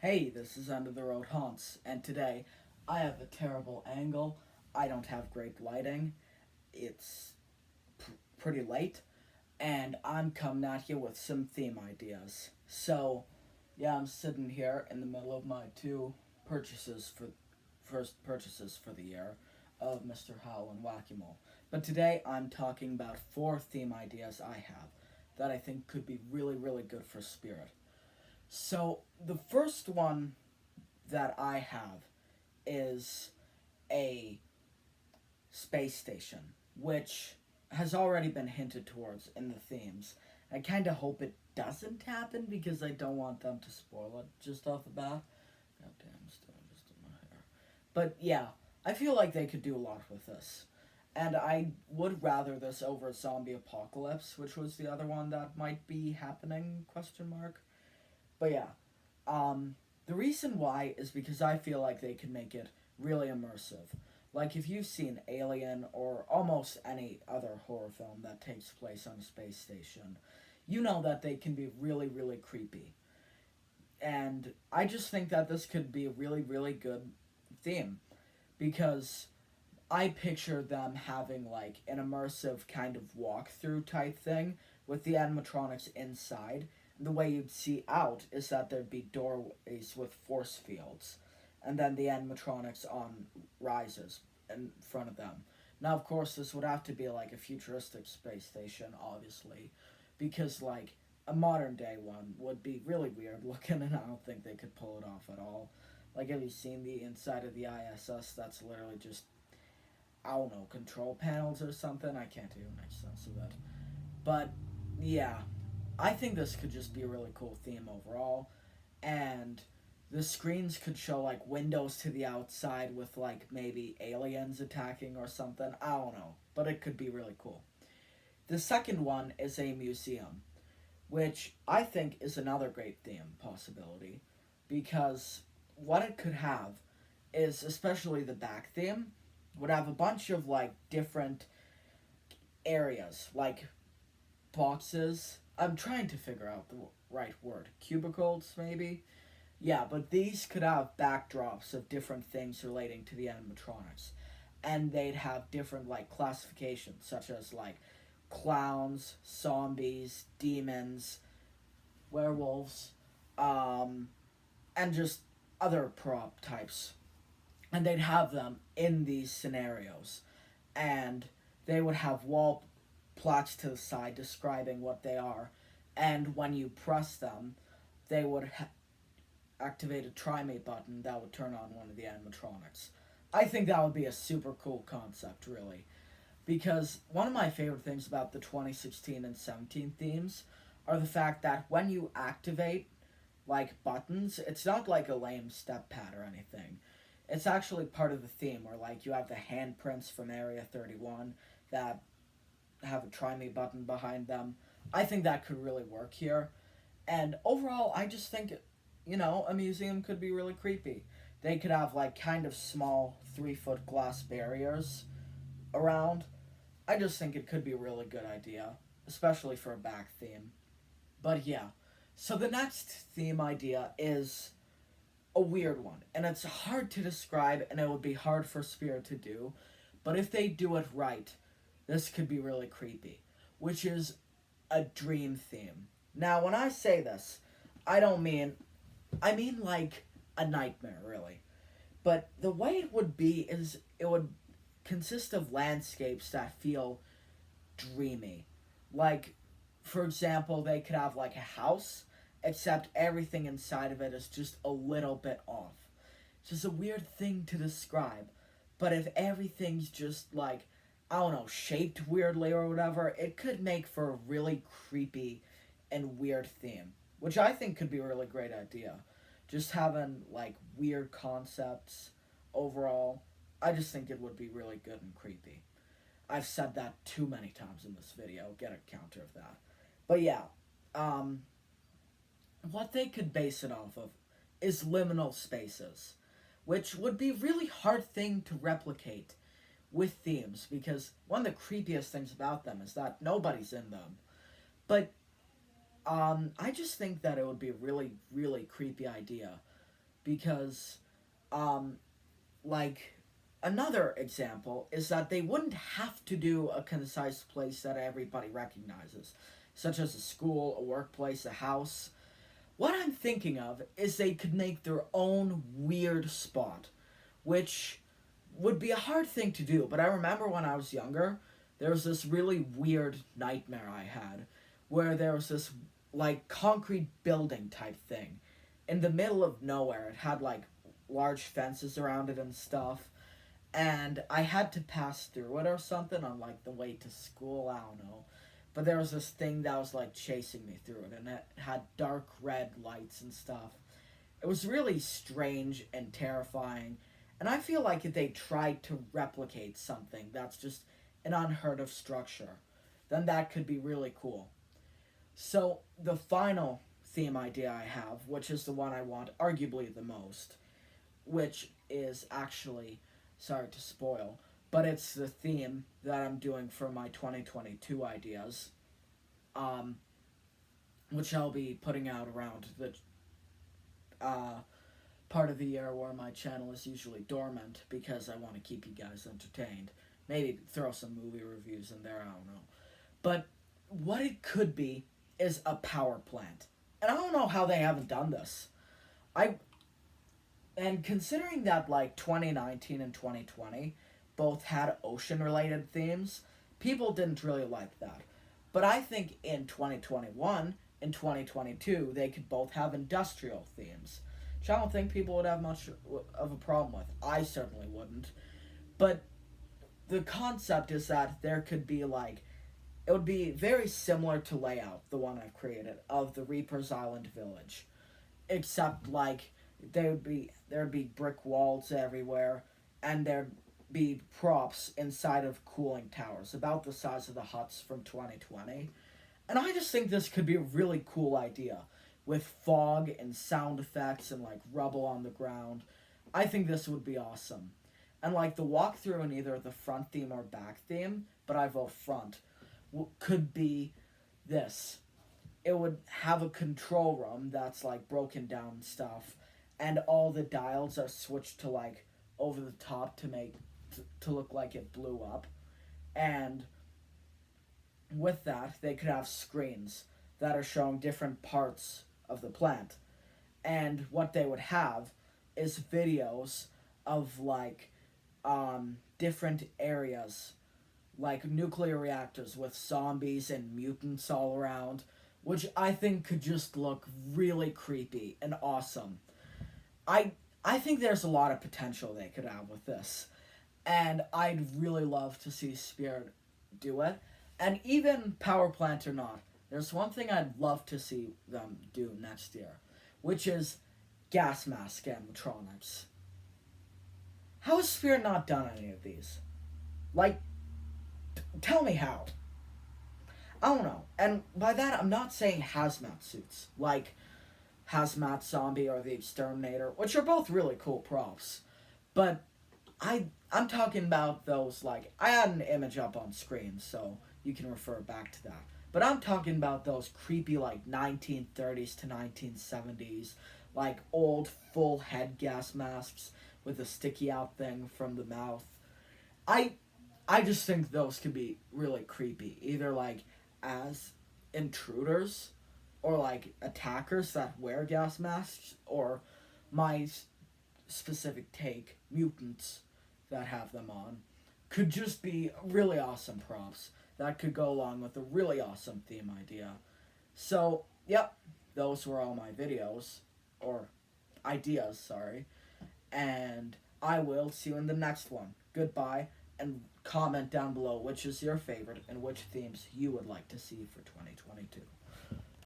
Hey, this is Under the Road Haunts, and today I have a terrible angle. I don't have great lighting. It's pretty late, and I'm coming at you with some theme ideas. So, yeah, I'm sitting here in the middle of my purchases for first purchases for the year of Mr. Howl and Whack-A-Mole. But today I'm talking about four theme ideas I have that I think could be really, really good for Spirit. So, the first one that I have is a space station, which has already been hinted towards in the themes. I kind of hope it doesn't happen because I don't want them to spoil it just off the bat. Goddamn, still just in my hair. But yeah, I feel like they could do a lot with this. And I would rather this over Zombie Apocalypse, which was the other one that might be happening, question mark. But yeah, the reason why is because I feel like they can make it really immersive. Like if you've seen Alien or almost any other horror film that takes place on a space station, you know that they can be really, really creepy. And I just think that this could be a really, really good theme because I picture them having like an immersive kind of walkthrough type thing with the animatronics inside. The way you'd see out is that there'd be doorways with force fields, and then the animatronics on risers in front of them. Now, of course, this would have to be like a futuristic space station, obviously, because like a modern day one would be really weird looking, and I don't think they could pull it off at all. Like, have you seen the inside of the ISS? That's literally just I don't know, control panels or something. I can't even make sense of it. But yeah, I think this could just be a really cool theme overall. And the screens could show like windows to the outside with like maybe aliens attacking or something. I don't know. But it could be really cool. The second one is a museum, which I think is another great theme possibility because what it could have is especially the back theme would have a bunch of like different areas like boxes. I'm trying to figure out the right word. Cubicles maybe. Yeah, but these could have backdrops of different things relating to the animatronics. And they'd have different like classifications such as like clowns, zombies, demons, werewolves, um, and just other prop types. And they'd have them in these scenarios. And they would have wall plots to the side describing what they are. And when you press them, they would activate a try me button that would turn on one of the animatronics. I think that would be a super cool concept, really. Because one of my favorite things about the 2016 and 17 themes are the fact that when you activate like buttons, it's not like a lame step pad or anything. It's actually part of the theme where like you have the handprints from Area 31 that have a try me button behind them. I think that could really work here. And overall, I just think, a museum could be really creepy. They could have like kind of small 3 foot glass barriers around. I just think it could be a really good idea, especially for a back theme. But yeah, so the next theme idea is a weird one, and it's hard to describe, and it would be hard for Spirit to do. But if they do it right, this could be really creepy, which is a dream theme. Now, when I say this, I don't mean, I mean like a nightmare, really. But the way it would be is it would consist of landscapes that feel dreamy. Like, for example, they could have like a house, except everything inside of it is just a little bit off. It's just a weird thing to describe. But if everything's just like, I don't know, shaped weirdly or whatever, it could make for a really creepy and weird theme. Which I think could be a really great idea. Just having like weird concepts overall. I just think it would be really good and creepy. I've said that too many times in this video. Get a counter of that. But yeah, um, what they could base it off of is liminal spaces, which would be a really hard thing to replicate with themes because one of the creepiest things about them is that nobody's in them. But I just think that it would be a really, really creepy idea because, um, like, another example is that they wouldn't have to do a concise place that everybody recognizes, such as a school, a workplace, a house. What I'm thinking of is they could make their own weird spot, which would be a hard thing to do. But I remember when I was younger, there was this really weird nightmare I had where there was this like concrete building type thing in the middle of nowhere. It had like large fences around it and stuff. And I had to pass through it or something on like the way to school. I don't know. But there was this thing that was like chasing me through it, and it had dark red lights and stuff. It was really strange and terrifying, and I feel like if they tried to replicate something that's just an unheard of structure, then that could be really cool. So, the final theme idea I have, which is the one I want arguably the most, which is actually, sorry to spoil, but it's the theme that I'm doing for my 2022 ideas, um, which I'll be putting out around the uh, part of the year where my channel is usually dormant because I want to keep you guys entertained. Maybe throw some movie reviews in there, I don't know. But what it could be is a power plant. And I don't know how they haven't done this. I and considering that like 2019 and 2020 both had ocean related themes, people didn't really like that. But I think in 2021 and 2022 they could both have industrial themes, which I don't think people would have much of a problem with. I certainly wouldn't. But the concept is that there could be like it would be very similar to layout, the one I've created, of the Reaper's Island village. Except like there'd be brick walls everywhere, and there'd be props inside of cooling towers, about the size of the huts from 2020. And I just think this could be a really cool idea, with fog and sound effects and like rubble on the ground. I think this would be awesome. And like the walkthrough in either the front theme or back theme, but I vote front, could be this. It would have a control room that's like broken down stuff, and all the dials are switched to like over the top to make to look like it blew up. And with that, they could have screens that are showing different parts of the plant. And what they would have is videos of like different areas, like nuclear reactors with zombies and mutants all around, which I think could just look really creepy and awesome. I I think there's a lot of potential they could have with this, and I'd really love to see Spirit do it. And even power plant or not, there's one thing I'd love to see them do next year, which is gas mask animatronics. How has Spirit not done any of these? Like, tell me how. I don't know. And by that, I'm not saying hazmat suits, like Hazmat Zombie or the Exterminator, which are both really cool props. But I'm talking about those, like, I had an image up on screen, so you can refer back to that. But I'm talking about those creepy, like, 1930s to 1970s, like, old full head gas masks with a sticky out thing from the mouth. I I just think those could be really creepy. Either, like, as intruders or like attackers that wear gas masks, or my specific take, mutants that have them on, could just be really awesome props that could go along with a really awesome theme idea. So, yep, those were all my videos, or ideas, sorry, and I will see you in the next one. Goodbye, and comment down below which is your favorite and which themes you would like to see for 2022.